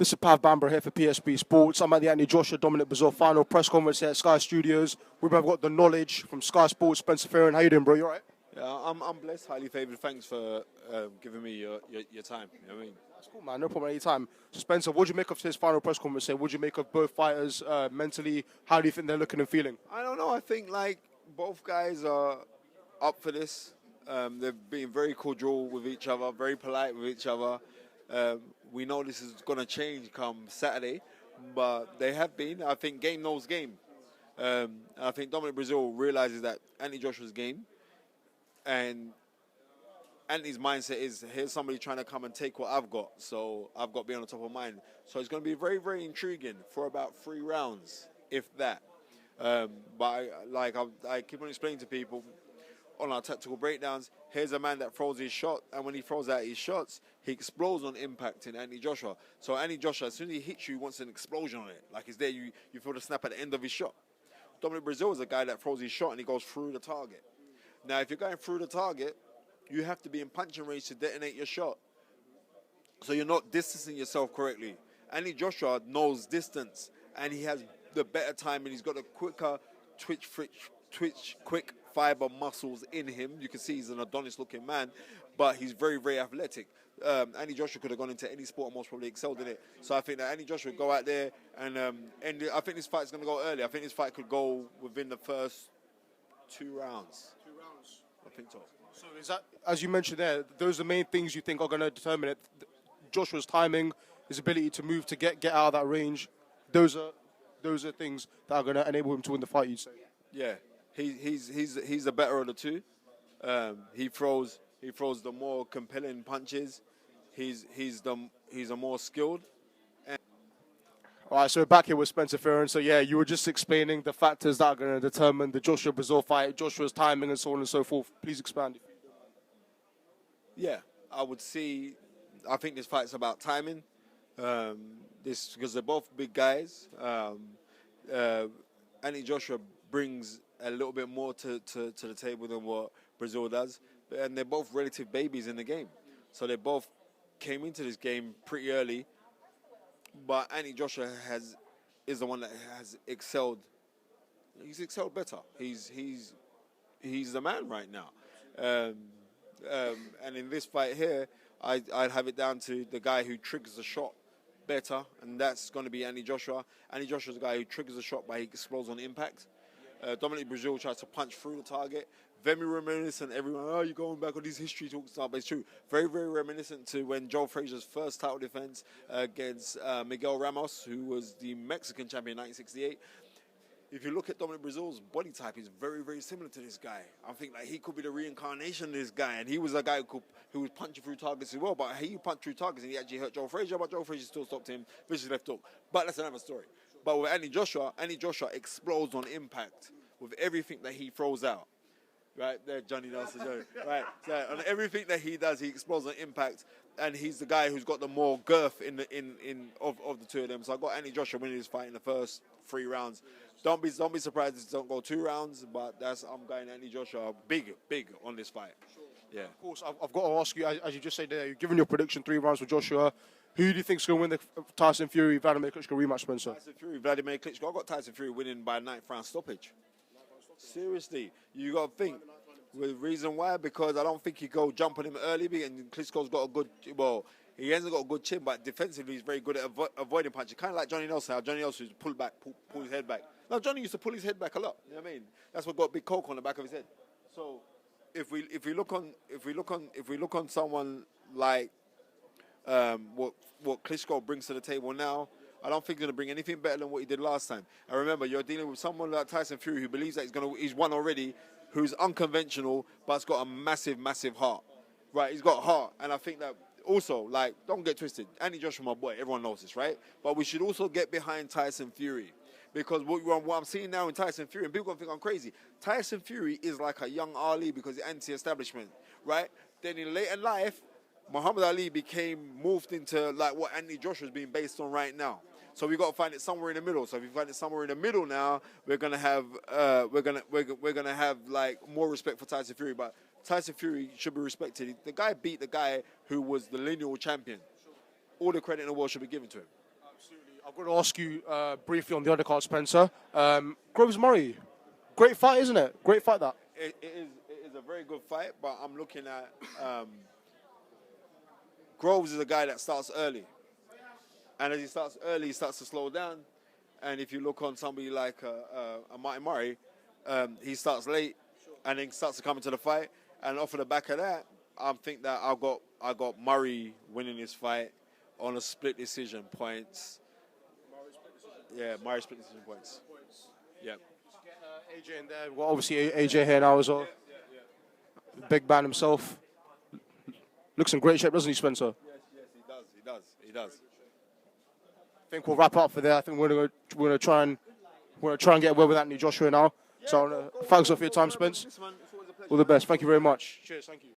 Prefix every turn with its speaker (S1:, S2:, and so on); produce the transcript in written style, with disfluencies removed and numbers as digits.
S1: This is Pav Bamber here for PSP Sports. I'm at the Anthony Joshua Dominic Brazil final press conference here at Sky Studios. We've got the knowledge from Sky Sports, Spencer Fearon. How you doing, bro? You all right?
S2: Yeah, I'm blessed, highly favoured. Thanks for giving me your time. You know what I mean?
S1: That's cool, man. No problem anytime. So, Spencer, what do you make of today's final press conference here? What do you make of both fighters mentally? How do you think they're looking and feeling?
S2: I don't know. I think, like, both guys are up for this. They're being very cordial with each other, very polite with each other. We know this is going to change come Saturday, but they have been. I think game knows game. I think Dominic Brazil realizes that Anthony Joshua's game, and Anthony's mindset is, here's somebody trying to come and take what I've got, so I've got to be on the top of mind. So it's going to be very, very intriguing for about 3 rounds, if that. But I keep on explaining to people on our tactical breakdowns, here's a man that throws his shot, and when he throws out his shots, he explodes on impact in Anthony Joshua. So Anthony Joshua, as soon as he hits you, he wants an explosion on it. Like it's there, you feel the snap at the end of his shot. Dominic Brazil is a guy that throws his shot and he goes through the target. Now, if you're going through the target, you have to be in punching range to detonate your shot. So you're not distancing yourself correctly. Anthony Joshua knows distance, and he has the better time, and he's got a quicker quick fiber muscles in him. You can see he's an Adonis-looking man, but he's very, very athletic. Anthony Joshua could have gone into any sport and most probably excelled in it. So I think that Anthony Joshua would go out there, and I think this fight's going to go early. I think this fight could go within the first 2 rounds.
S1: 2 rounds?
S2: I think so.
S1: So is that, as you mentioned there, those are the main things you think are going to determine it? Joshua's timing, his ability to move to get out of that range, those are things that are going to enable him to win the fight, you'd say?
S2: Yeah. He's the better of the two. He throws the more compelling punches. He's a more skilled.
S1: All right, so we're back here with Spencer Fearon. So yeah, you were just explaining the factors that are going to determine the Joshua Brazil fight, Joshua's timing, and so on and so forth. Please expand.
S2: Yeah, I think this fight's about timing. Because they're both big guys. Anthony Joshua brings a little bit more to the table than what Brazil does, and they're both relative babies in the game. So they both came into this game pretty early, but Anthony Joshua is the one that has excelled. He's excelled better. He's the man right now. And in this fight here, I'd have it down to the guy who triggers the shot better, and that's going to be Anthony Joshua. Anthony Joshua's the guy who triggers the shot by he explodes on impact. Dominic Brazil tries to punch through the target. Very reminiscent, everyone, oh, you're going back on these history talks now, but it's true. Very, very reminiscent to when Joe Frazier's first title defense against Miguel Ramos, who was the Mexican champion in 1968. If you look at Dominic Brazil's body type, he's very, very similar to this guy. I think like he could be the reincarnation of this guy, and he was a guy who was punching through targets as well, but he punched through targets and he actually hurt Joe Frazier, but Joe Frazier still stopped him, vicious left hook. But that's another story. But with Anthony Joshua explodes on impact with everything that he throws out. Right there, Johnny Nelson. Right, so on everything that he does, he explodes on impact, and he's the guy who's got the more girth of the two of them. So I got Anthony Joshua winning this fight in the first 3 rounds. Don't be surprised if it don't go 2 rounds, but I'm going Anthony Joshua big on this fight. Sure. Yeah.
S1: Of course, I've got to ask you, as you just said there, you're giving your prediction 3 rounds for Joshua. Who do you think's going to win the Tyson Fury Vladimir Klitschko rematch, Spencer?
S2: Tyson Fury Vladimir Klitschko. I got Tyson Fury winning by 9th round stoppage. Seriously, you got to think. The reason why, because I don't think you go jump on him early, and Klitschko's got a good, he hasn't got a good chin, but defensively he's very good at avoiding punches. Kind of like Johnny Nelson, how Johnny Nelson used to pull his head back. No, Johnny used to pull his head back a lot. You know what I mean? That's what got big coke on the back of his head. So if we look on someone like what Klitschko brings to the table now, I don't think he's going to bring anything better than what he did last time. And remember, you're dealing with someone like Tyson Fury who believes that he's won already, who's unconventional, but has got a massive, massive heart. Right, he's got heart. And I think that also, like, don't get twisted. Anthony Joshua, my boy, everyone knows this, right? But we should also get behind Tyson Fury. Because what I'm seeing now in Tyson Fury, and people are going to think I'm crazy, Tyson Fury is like a young Ali because he's anti-establishment, right? Then in later life, Muhammad Ali morphed into like what Anthony Joshua is being based on right now. So we got to find it somewhere in the middle. So if we find it somewhere in the middle now, we're gonna have like more respect for Tyson Fury. But Tyson Fury should be respected. The guy beat the guy who was the lineal champion. All the credit in the world should be given to him.
S1: I've got to ask you briefly on the undercard, Spencer. Groves Murray, great fight, isn't it? Great fight that.
S2: It is a very good fight, but I'm looking at Groves is a guy that starts early. And as he starts early, he starts to slow down. And if you look on somebody like a Martin Murray, he starts late and then starts to come into the fight. And off of the back of that, I think that I got Murray winning this fight on a split decision points. Yeah, Murray split decision points. Yeah.
S1: AJ in there. Well, obviously AJ here now as well. Big man himself. Looks in great shape, doesn't he, Spencer?
S2: Yes, he does.
S1: I think we'll wrap up for there. I think we're gonna try and get away with Anthony Joshua now. So thanks for your time, Spence. All the best. Thank you very much. Cheers. Thank you.